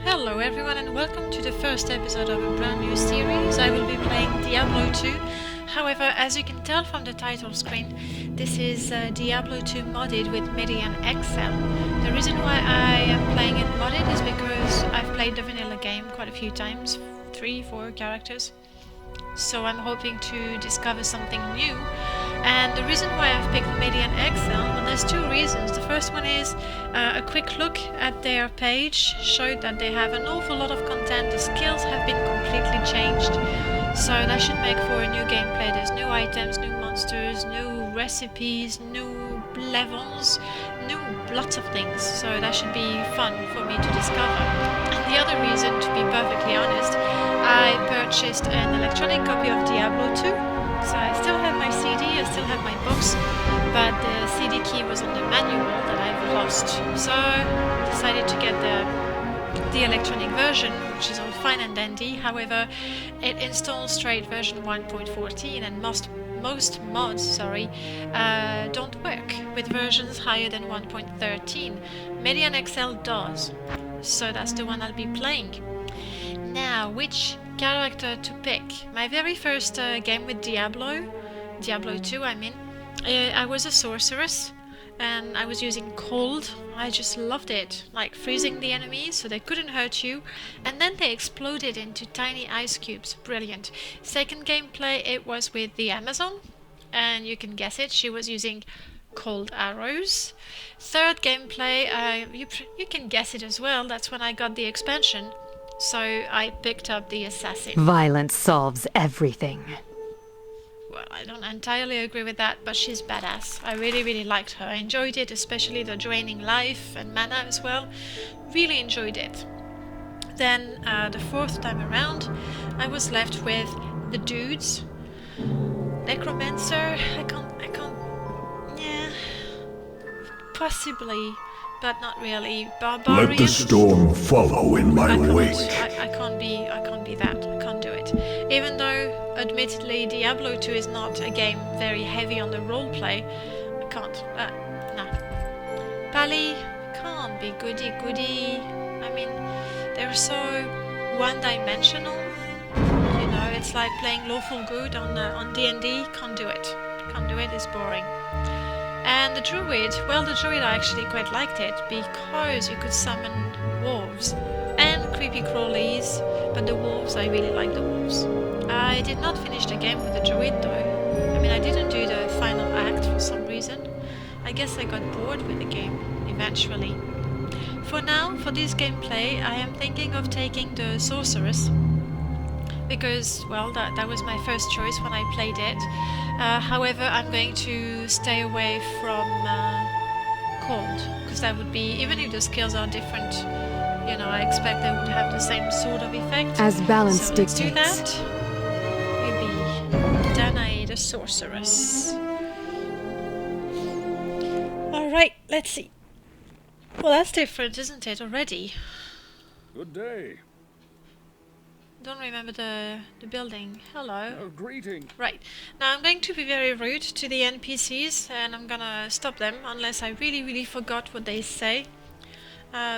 Hello everyone and welcome to the first episode of a brand new series. I will be playing Diablo 2. However, as you can tell from the title screen, this is Diablo 2 modded with MedianXL. The reason why I am playing it modded is because I've played the vanilla game quite a few times, 3-4 characters. So I'm hoping to discover something new. And the reason why I've picked MedianXL, well, there's two reasons. The first one is a quick look at their page showed that they have an awful lot of content. The skills have been completely changed, so that should make for a new gameplay. There's new items, new monsters, new recipes, new levels, new lots of things, so that should be fun for me to discover. And the other reason, to be perfectly honest, I purchased an electronic copy of Diablo 2. So I still have my CD, I still have my box, but the CD key was on the manual that I've lost. So I decided to get the electronic version, which is all fine and dandy. However, it installs straight version 1.14 and most mods don't work with versions higher than 1.13. MedianXL does, so that's the one I'll be playing. Now, which character to pick? My very first game with Diablo 2 I mean, I was a sorceress and I was using cold. I just loved it, like freezing the enemies so they couldn't hurt you, and then they exploded into tiny ice cubes. Brilliant. Second gameplay, it was with the Amazon, and you can guess it, she was using cold arrows. Third gameplay, you can guess it as well, that's when I got the expansion. So I picked up the assassin. Violence solves everything. Well, I don't entirely agree with that, but she's badass. I really liked her. I enjoyed it, especially the draining life and mana as well. Really enjoyed it. Then the fourth time around, I was left with the dudes. Necromancer, I can't, yeah, possibly. But not really. Barbarian. Let the storm follow in my wake. I can't be that. I can't do it. Even though, admittedly, Diablo 2 is not a game very heavy on the roleplay, I can't. No. Pally can't be goody. I mean, they're so one-dimensional. You know, it's like playing lawful good on D&D. Can't do it. Can't do it. It's boring. And the druid, well, the druid I actually quite liked it because you could summon wolves and creepy crawlies, but the wolves, I really like the wolves. I did not finish the game with the druid though. I mean, I didn't do the final act for some reason. I guess I got bored with the game eventually. For now, for this gameplay, I am thinking of taking the sorceress because, well, that was my first choice when I played it. However, I'm going to stay away from cold, because that would be, even if the skills are different, you know, I expect they would have the same sort of effect. As balance so dictates. Let's do that. We'll be Danae the sorceress. Alright, let's see. Well, that's different, isn't it, already? Good day. Don't remember the building. Hello. Greeting. Right. Now I'm going to be very rude to the NPCs and I'm gonna stop them unless I really forgot what they say.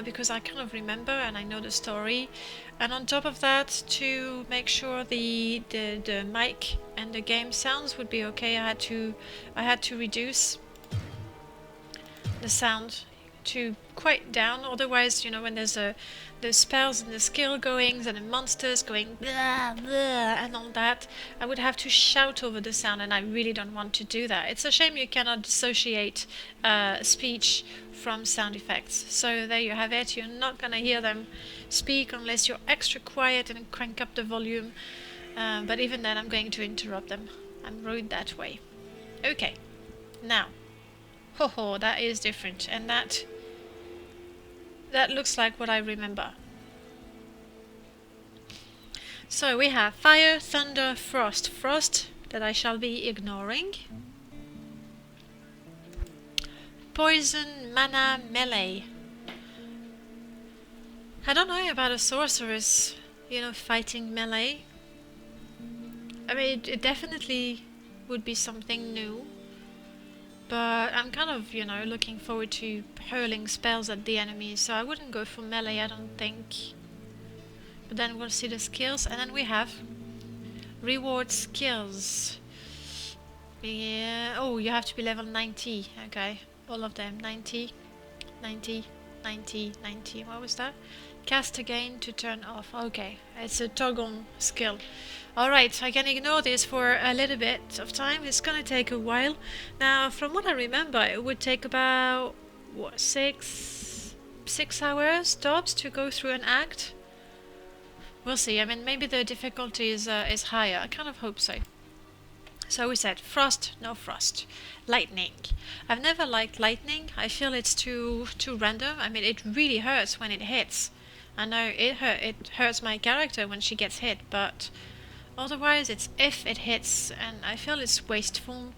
Because I kind of remember and I know the story. And on top of that, to make sure the mic and the game sounds would be okay, I had to reduce the sound to quite down. Otherwise, you know, when there's the spells and the skill goings and the monsters going blah blah and all that, I would have to shout over the sound, and I really don't want to do that. It's a shame you cannot dissociate speech from sound effects. So there you have it. You're not gonna hear them speak unless you're extra quiet and crank up the volume. But even then, I'm going to interrupt them. I'm rude that way. Okay. Now, ho, that is different, and that looks like what I remember. So we have fire, thunder, frost. Frost, that I shall be ignoring. Poison, mana, melee. I don't know about a sorceress, you know, fighting melee. I mean, it definitely would be something new. But I'm kind of, you know, looking forward to hurling spells at the enemies, so I wouldn't go for melee, I don't think. But then we'll see the skills, and then we have reward skills. Yeah. Oh, you have to be level 90. Okay, all of them. 90, 90, 90, 90. What was that? Cast again to turn off. Okay, it's a toggle skill. Alright, I can ignore this for a little bit of time. It's gonna take a while. Now, from what I remember, it would take about, what, 6 hours tops to go through an act? We'll see. I mean, maybe the difficulty is higher. I kind of hope so. So we said frost, no frost. Lightning. I've never liked lightning. I feel it's too random. I mean, it really hurts when it hits. I know it hurts my character when she gets hit, but otherwise it's if it hits, and I feel it's wasteful.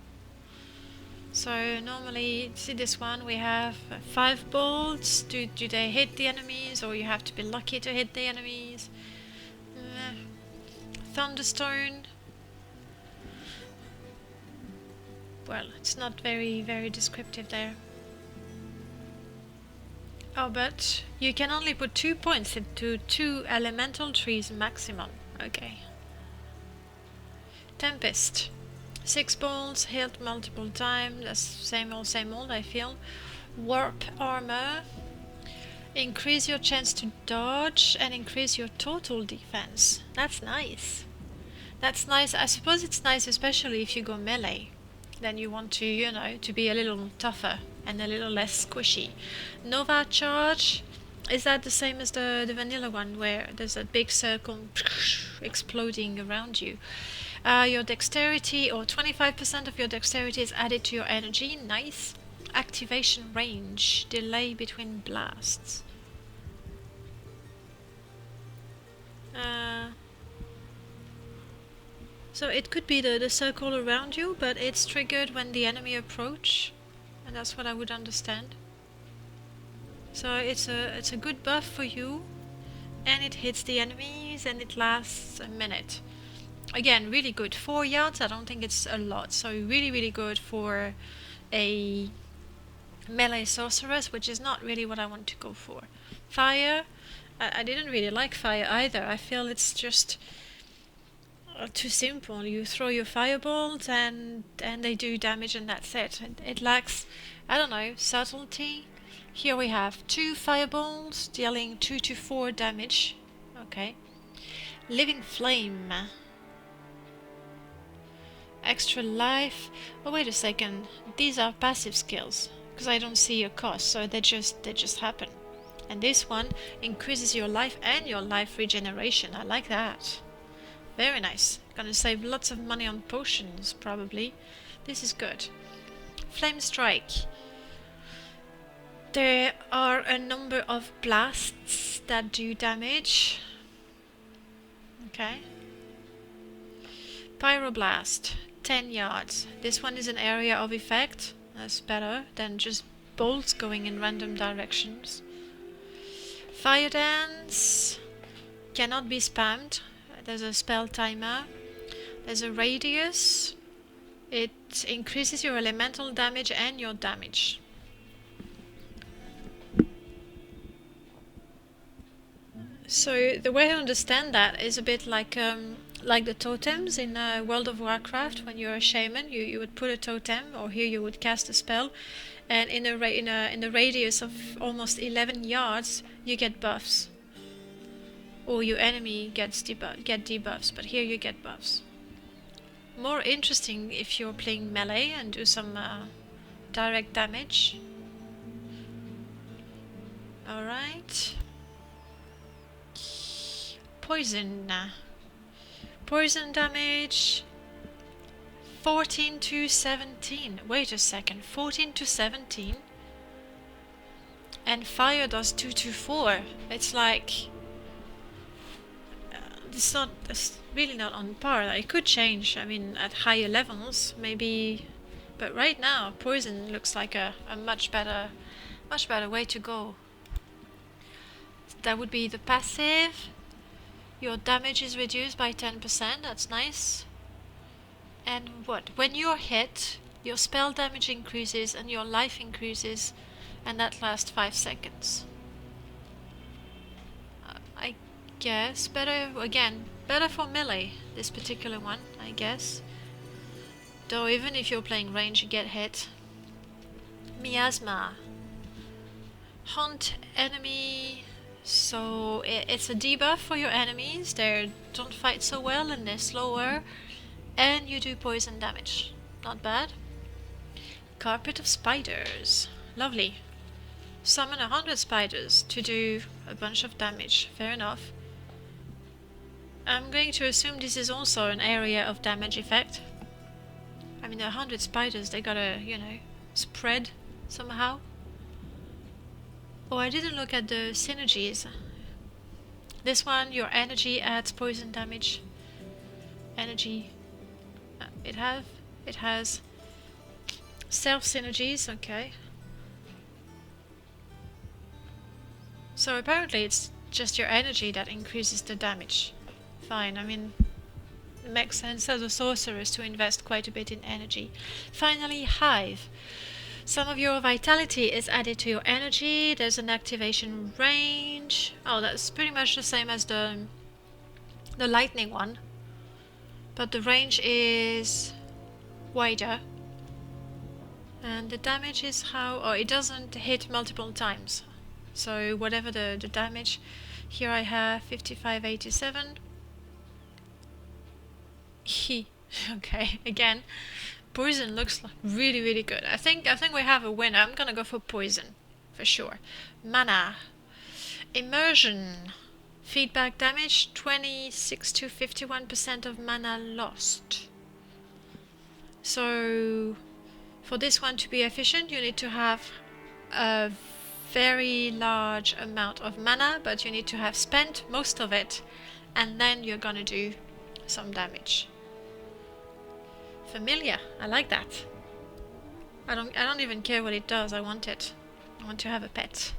So normally, see this one, we have 5 bolts. Do they hit the enemies, or you have to be lucky to hit the enemies? Thunderstone. Well, it's not very descriptive there. Oh, but you can only put 2 points into 2 elemental trees maximum. Okay. Tempest. 6 bolts, hit multiple times. That's same old, I feel. Warp armor. Increase your chance to dodge and increase your total defense. That's nice. That's nice. I suppose it's nice especially if you go melee. Then you want to, you know, to be a little tougher and a little less squishy. Nova charge. Is that the same as the vanilla one where there's a big circle exploding around you? Your dexterity, or 25% of your dexterity is added to your energy. Nice. Activation range. Delay between blasts. So it could be the circle around you, but it's triggered when the enemy approach, and that's what I would understand. So it's a good buff for you, and it hits the enemies, and it lasts a minute. Again, really good. 4 yards, I don't think it's a lot, so really good for a melee sorceress, which is not really what I want to go for. Fire, I didn't really like fire either. I feel it's just too simple. You throw your fireballs and they do damage, and that's it. It lacks, I don't know, subtlety. Here we have 2 fireballs dealing 2 to 4 damage. Okay. Living flame. Extra life. Oh, wait a second. These are passive skills because I don't see a cost, so they just happen. And this one increases your life and your life regeneration. I like that. Very nice. Gonna save lots of money on potions, probably. This is good. Flame strike. There are a number of blasts that do damage. Okay. Pyroblast. 10 yards. This one is an area of effect. That's better than just bolts going in random directions. Fire dance. Cannot be spammed. There's a spell timer. There's a radius. It increases your elemental damage and your damage. So the way I understand that is a bit like the totems in World of Warcraft. When you're a shaman, you would put a totem, or here you would cast a spell, and in the radius of almost 11 yards, you get buffs. Or your enemy get debuffs, but here you get buffs. More interesting if you're playing melee and do some direct damage. Alright. Poison. Poison damage. 14 to 17. Wait a second. 14 to 17. And fire does 2 to 4. It's like... it's really not on par. It could change, I mean, at higher levels, maybe, but right now, poison looks like a much better way to go. That would be the passive. Your damage is reduced by 10%, that's nice. And what? When you're hit, your spell damage increases and your life increases, and that lasts 5 seconds. guess. Better, again, better for melee, this particular one, I guess. Though even if you're playing range, you get hit. Miasma. Hunt enemy. So it's a debuff for your enemies. They don't fight so well and they're slower. And you do poison damage. Not bad. Carpet of spiders. Lovely. Summon 100 spiders to do a bunch of damage. Fair enough. I'm going to assume this is also an area of damage effect. I mean, 100 spiders, they gotta, you know, spread somehow. Oh, I didn't look at the synergies. This one, your energy adds poison damage. Energy. It has self synergies, okay. So apparently it's just your energy that increases the damage. Fine, I mean, it makes sense as a sorceress to invest quite a bit in energy. Finally, Hive. Some of your vitality is added to your energy. There's an activation range. Oh, that's pretty much the same as the lightning one. But the range is wider. And the damage is how... Oh, it doesn't hit multiple times. So whatever the damage... Here I have 5587. Okay, again. Poison looks really, really good. I think we have a winner. I'm gonna go for poison. For sure. Mana. Immersion. Feedback damage, 26 to 51% of mana lost. So, for this one to be efficient, you need to have a very large amount of mana, but you need to have spent most of it, and then you're gonna do some damage. Familiar, I like that. I don't even care what it does, I want it. I want to have a pet.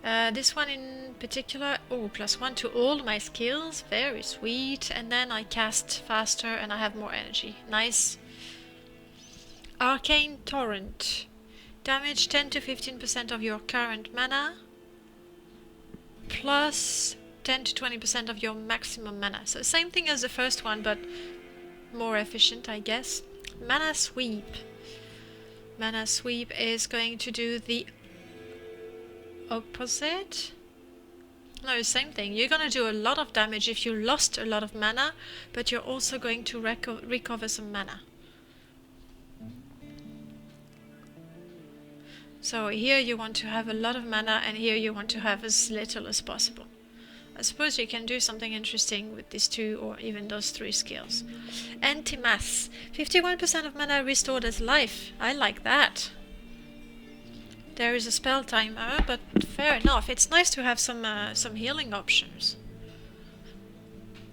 This one in particular, oh, +1 to all my skills, very sweet. And then I cast faster and I have more energy. Nice. Arcane Torrent. Damage 10 to 15% of your current mana. Plus 10 to 20% of your maximum mana. So same thing as the first one, but more efficient, I guess. Mana Sweep. Mana Sweep is going to do the opposite. No, same thing. You're gonna do a lot of damage if you lost a lot of mana, but you're also going to recover some mana. So here you want to have a lot of mana, and here you want to have as little as possible. I suppose you can do something interesting with these two or even those three skills. Anti-Mass. 51% of mana restored as life. I like that. There is a spell timer, but fair enough. It's nice to have some healing options.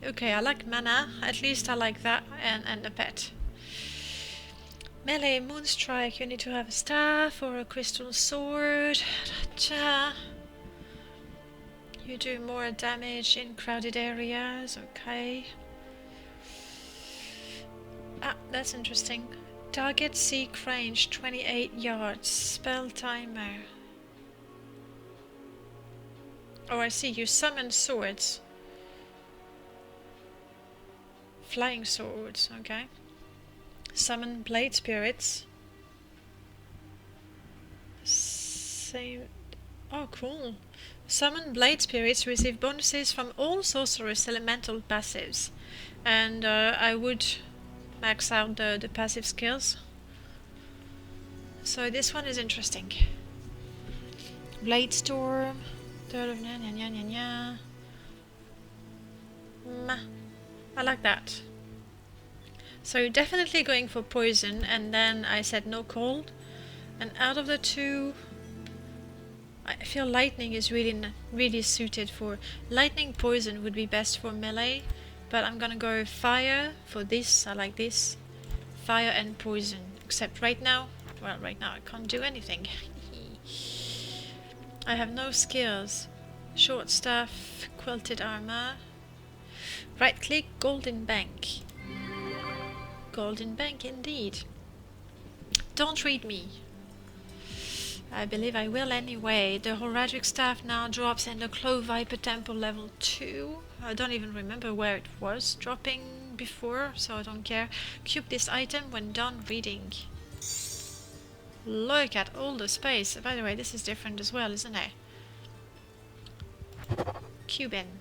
Okay, I like mana. At least I like that and the pet. Melee Moonstrike. You need to have a staff or a crystal sword. You do more damage in crowded areas. Okay. Ah, that's interesting. Target seek range 28 yards. Spell timer. Oh, I see. You summon swords. Flying swords. Okay. Summon blade spirits. Same. Oh, cool. Summon blade spirits receive bonuses from all sorceress elemental passives. And I would max out the passive skills. So this one is interesting. Blade Storm. I like that. So definitely going for poison, and then I said no cold. And out of the two, I feel lightning is really suited for... Lightning poison would be best for melee, but I'm gonna go fire for this. I like this. Fire and poison. Except right now, well, right now I can't do anything. I have no skills. Short staff, quilted armor. Right click, golden bank. Golden bank indeed. Don't read me. I believe I will anyway. The Horadic staff now drops in the Clove Viper Temple level 2. I don't even remember where it was dropping before, so I don't care. Cube this item when done reading. Look at all the space. By the way, this is different as well, isn't it? Cubin.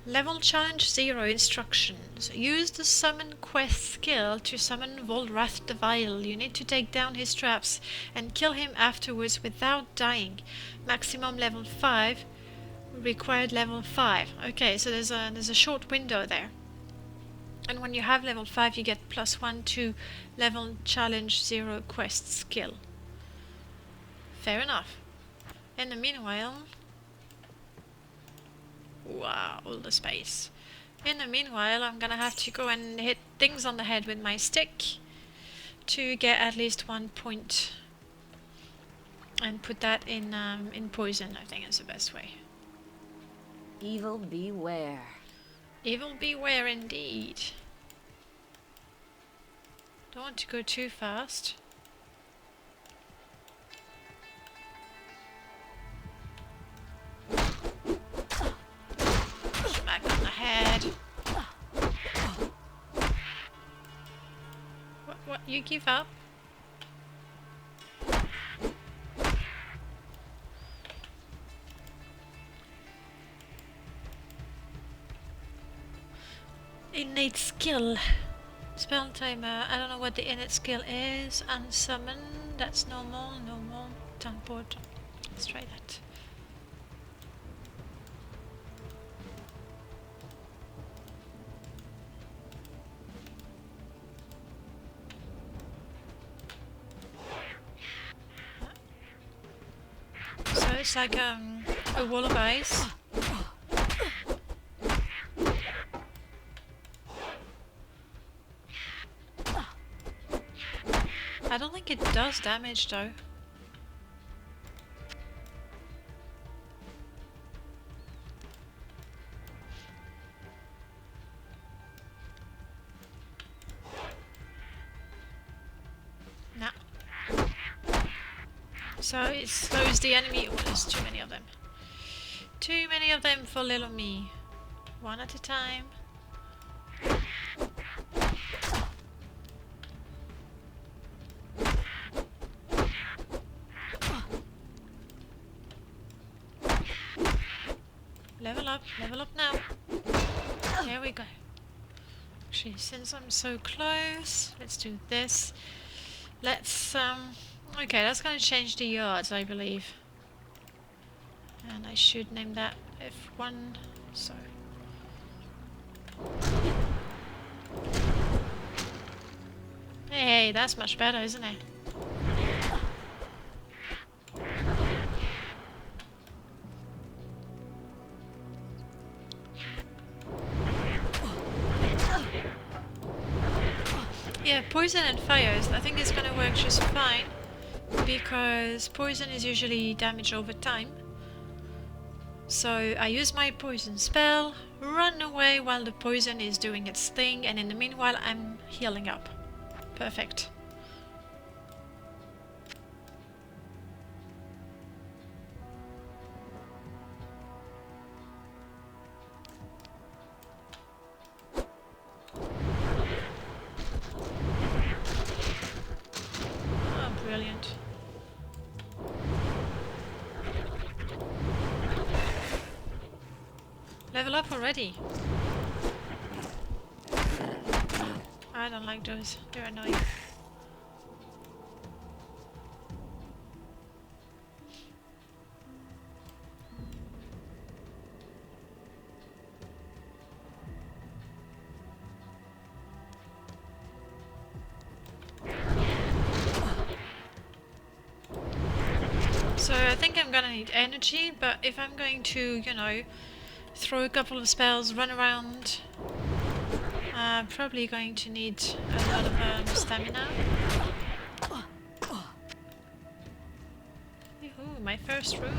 Level challenge 0 instructions. Use the summon quest skill to summon Volrath the Vile. You need to take down his traps and kill him afterwards without dying. Maximum level 5. Required level 5. Okay, so there's a short window there. And when you have level 5 you get +1 to level challenge 0 quest skill. Fair enough. In the meanwhile... Wow, all the space. In the meanwhile, I'm gonna have to go and hit things on the head with my stick to get at least 1 point, and put that in poison. I think is the best way. Evil beware. Evil beware indeed. Don't want to go too fast. Smack on the head. What? You give up? Innate skill. Spell timer. I don't know what the innate skill is. Unsummon. That's normal. Normal. Teleport. Let's try that. So it's like a wall of ice. I don't think it does damage though. Nah. So it slows the enemy. Oh, there's too many of them. Too many of them for little me. One at a time. Level up now. There we go. Actually, since I'm so close, let's do this. Let's, okay, that's gonna change the yards, I believe. And I should name that F1, so. Hey, that's much better, isn't it? Yeah, poison and fires, I think it's gonna work just fine, because poison is usually damage over time. So I use my poison spell, run away while the poison is doing its thing, and in the meanwhile I'm healing up. Perfect. Brilliant. Level up already. I don't like those. They're annoying. So I think I'm gonna need energy, but if I'm going to, you know, throw a couple of spells, run around, I'm probably going to need a lot of stamina. Ooh, my first rune.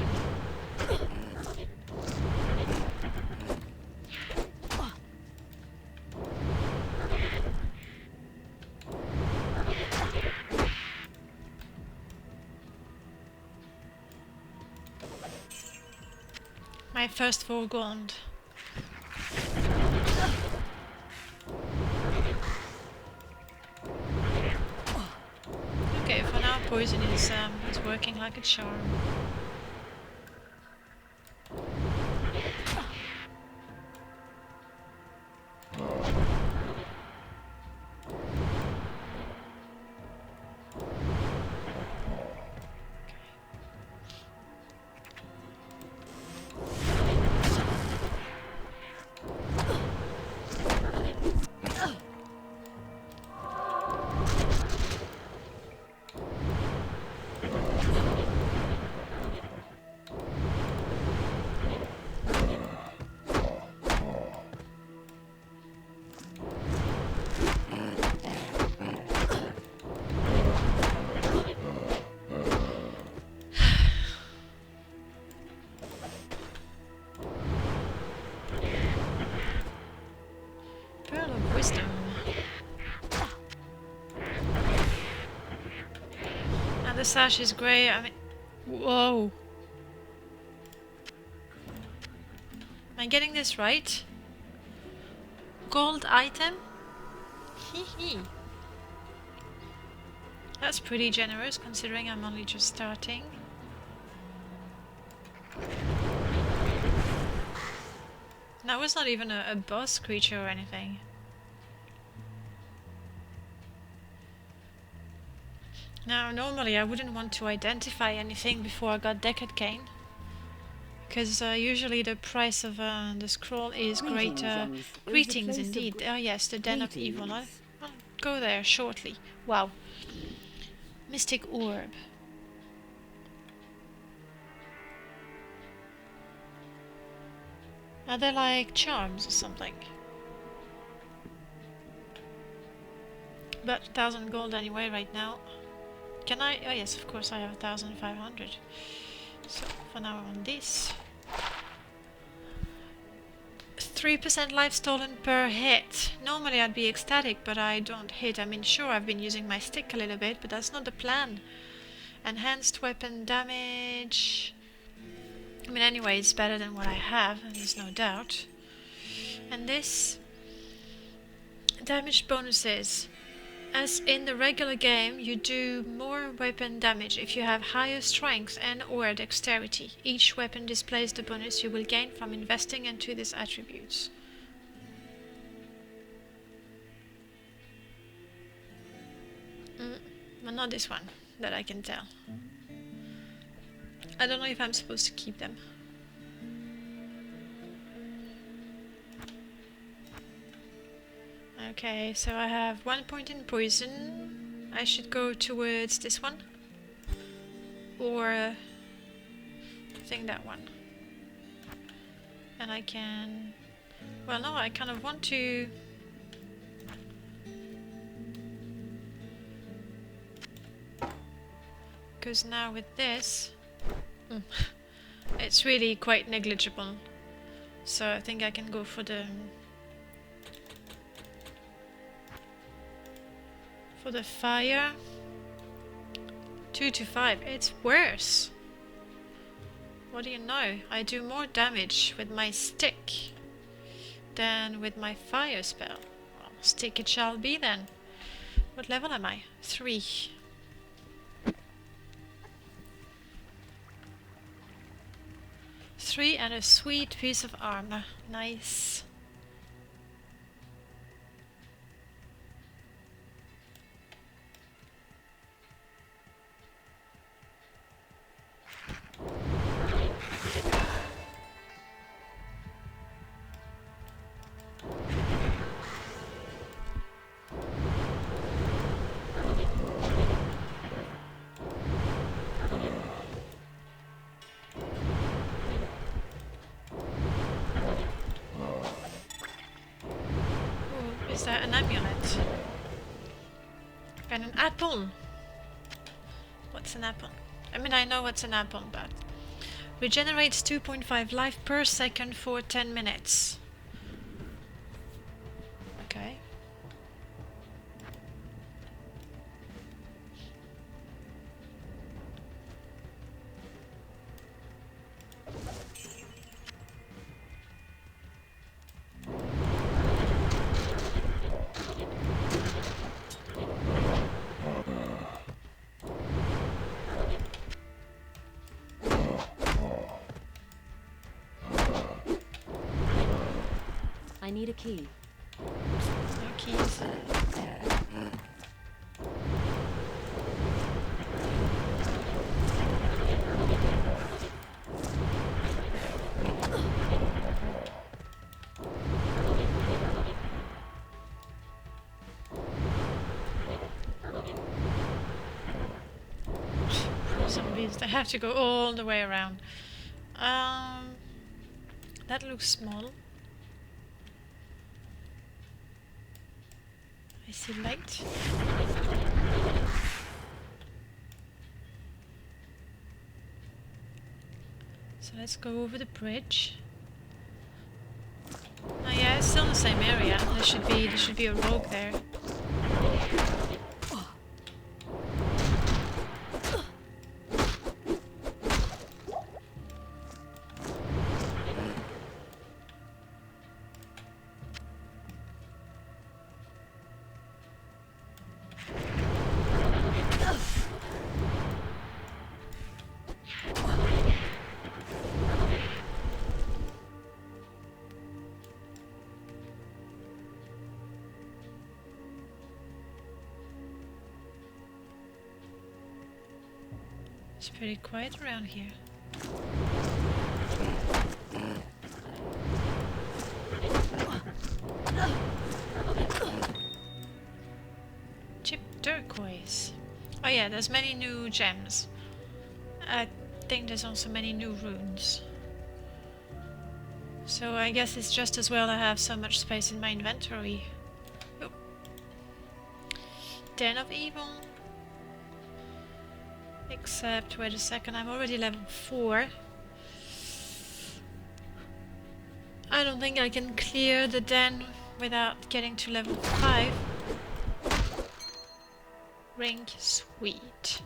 My first 4 gold. Okay, for now poison is working like a charm. Pearl of Wisdom. And the sash is grey. I mean, whoa. Am I getting this right? Gold item? Hee. That's pretty generous considering I'm only just starting. That was not even a boss creature or anything. Now, normally I wouldn't want to identify anything before I got Decade Cane. Because usually the price of the scroll is greater. Greetings indeed. Oh yes, the Den of Evil. I'll go there shortly. Wow. Mystic Orb. Are they like charms or something? But 1,000 gold anyway right now. Can I? Oh yes, of course I have 1,500. So for now I'm on this. 3% life stolen per hit. Normally I'd be ecstatic, but I don't hit. I mean, sure, I've been using my stick a little bit, but that's not the plan. Enhanced weapon damage. I mean, anyway, it's better than what I have, and there's no doubt. And this... damage bonuses. As in the regular game, you do more weapon damage if you have higher strength and or dexterity. Each weapon displays the bonus you will gain from investing into these attributes. But not this one, that I can tell. I don't know if I'm supposed to keep them. Okay, so I have 1 point in poison. I should go towards this one. Or I think that one. And I can... well, no, I kind of want to... because now with this... it's really quite negligible. So I think I can go for the... for the fire. 2 to 5. It's worse. What do you know? I do more damage with my stick than with my fire spell. Well, stick it shall be then. What level am I? 3. Three and a sweet piece of armor. Nice. Is that an amulet? And an apple! What's an apple? I mean, I know what's an apple, but... regenerates 2.5 life per second for 10 minutes. Okay. need a key. No keys. Zombies, they have to go all the way around. That looks small. I see light. So let's go over the bridge. Oh yeah, it's still the same area. There should be a rogue there. It's pretty quiet around here. Chip turquoise. Oh yeah, there's many new gems. I think there's also many new runes. So I guess it's just as well I have so much space in my inventory. Oh. Den of Evil. Except, wait a second, I'm already level 4. I don't think I can clear the den without getting to level 5. Ring, sweet.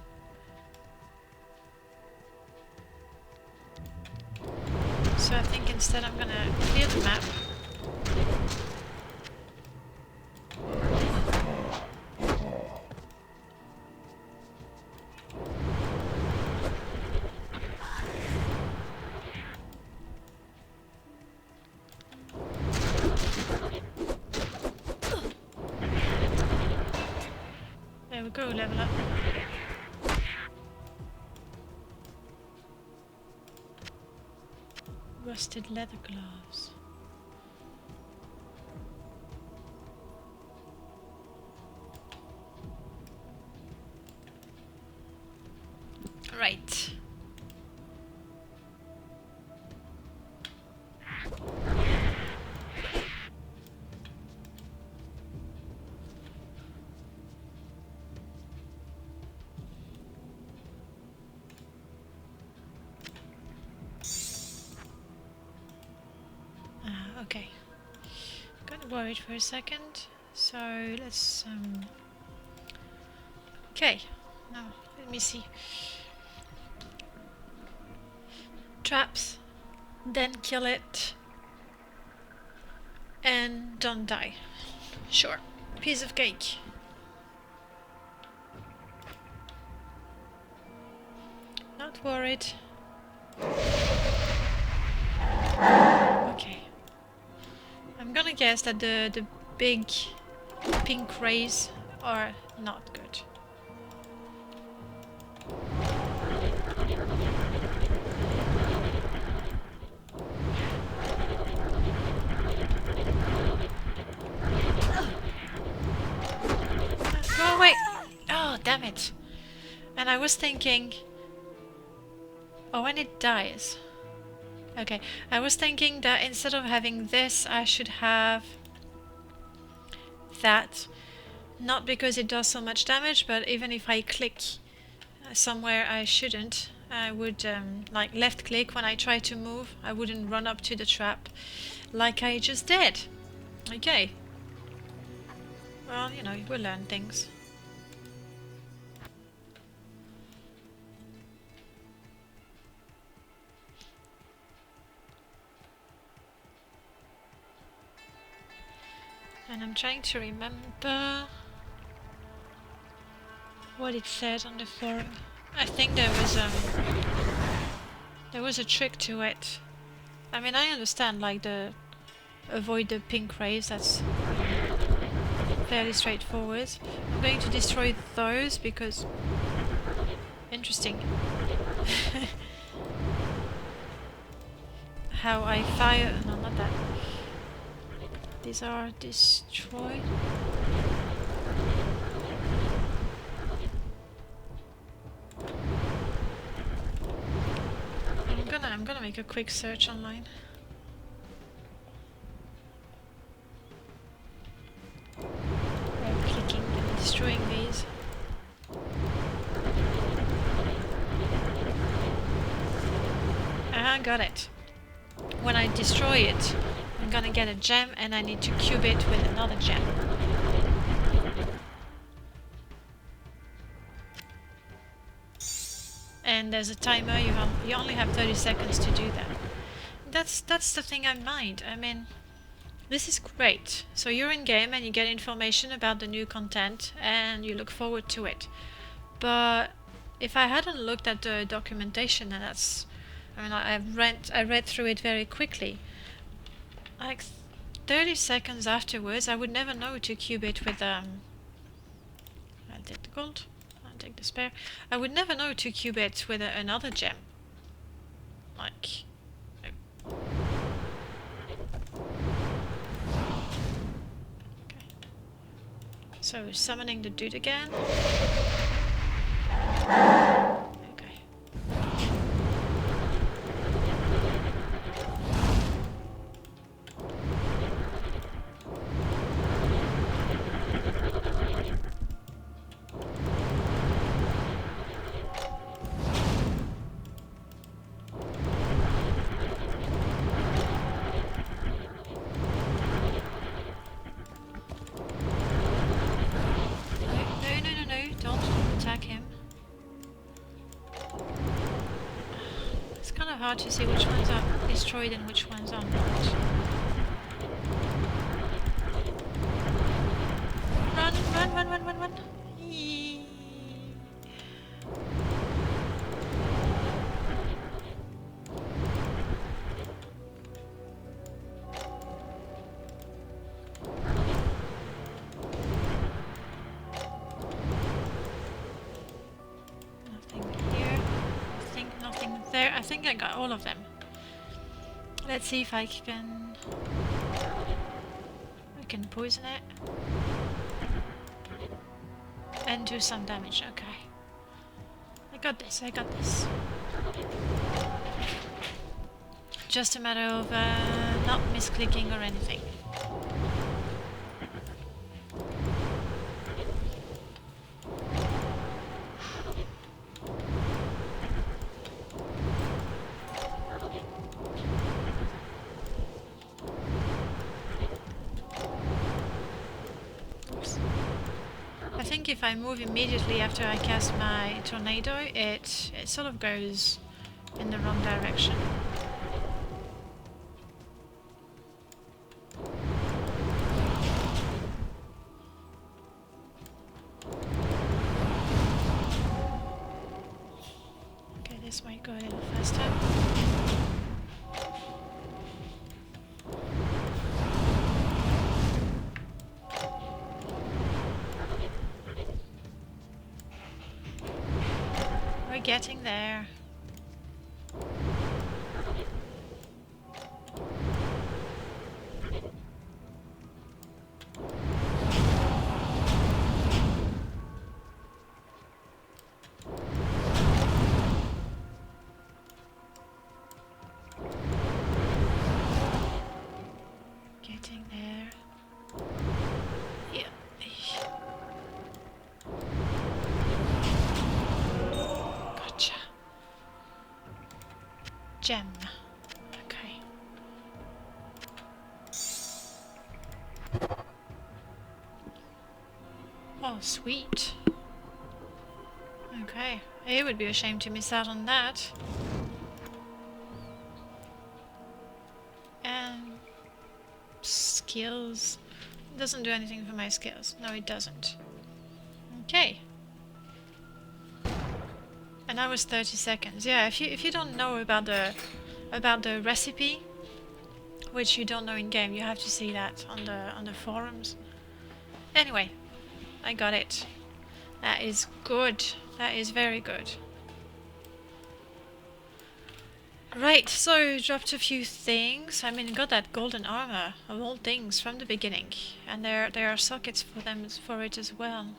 So I think instead I'm gonna clear the map. There we go, level up. Rusted leather gloves. Right. Okay. Got worried for a second. So let's okay. Now let me see. Traps, then kill it, and don't die. Sure. Piece of cake. Not worried. Okay. I'm gonna guess that the big pink rays are not good. Go away! Oh, damn it! And I was thinking... Oh, when it dies. Okay, I was thinking that instead of having this, I should have that. Not because it does so much damage, but even if I click somewhere I shouldn't, I would like left click when I try to move, I wouldn't run up to the trap like I just did. Okay. Well, you know, we'll learn things. And I'm trying to remember what it said on the forum. I think there was a trick to it. I mean, I understand like the avoid the pink rays. That's fairly straightforward. I'm going to destroy those because... Interesting. How I fire... No, not that. These are destroyed. I'm gonna make a quick search online. Clicking and destroying these. Ah, got it. When I destroy it, I'm gonna get a gem and I need to cube it with another gem. And there's a timer, you only have 30 seconds to do that. That's the thing I mind. I mean, this is great. So you're in game and you get information about the new content and you look forward to it. But if I hadn't looked at the documentation, and that's, I mean, I read through it very quickly. Like 30 seconds afterwards, I would never know to cube it with I'll take the gold. I'll take the spare. I would never know to cube it with another gem. Like. Okay. So summoning the dude again. Okay. Hard to see which ones are destroyed and which ones are not. Run! Eee. I think I got all of them. Let's see if I can poison it and do some damage. Okay, I got this. Just a matter of not misclicking or anything. If I move immediately after I cast my tornado, it sort of goes in the wrong direction. Okay, this might go a little faster. Getting there. Getting there. Yeah. Gem. Okay. Oh, sweet. Okay. It would be a shame to miss out on that. And skills. It doesn't do anything for my skills. No, it doesn't. Okay. And that was 30 seconds. Yeah, if you don't know about the recipe, which you don't know in game. You have to see that on the forums. Anyway, I got it. That is good. That is very good. Right, so dropped a few things. I mean, got that golden armor of all things from the beginning, and there are sockets for them for it as well.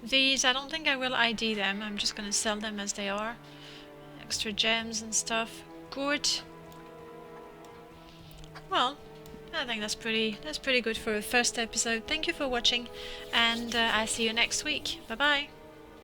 These, I don't think I will ID them. I'm just gonna sell them as they are. Extra gems and stuff. Good. Well, I think that's pretty good for a first episode. Thank you for watching, and I'll see you next week. Bye bye.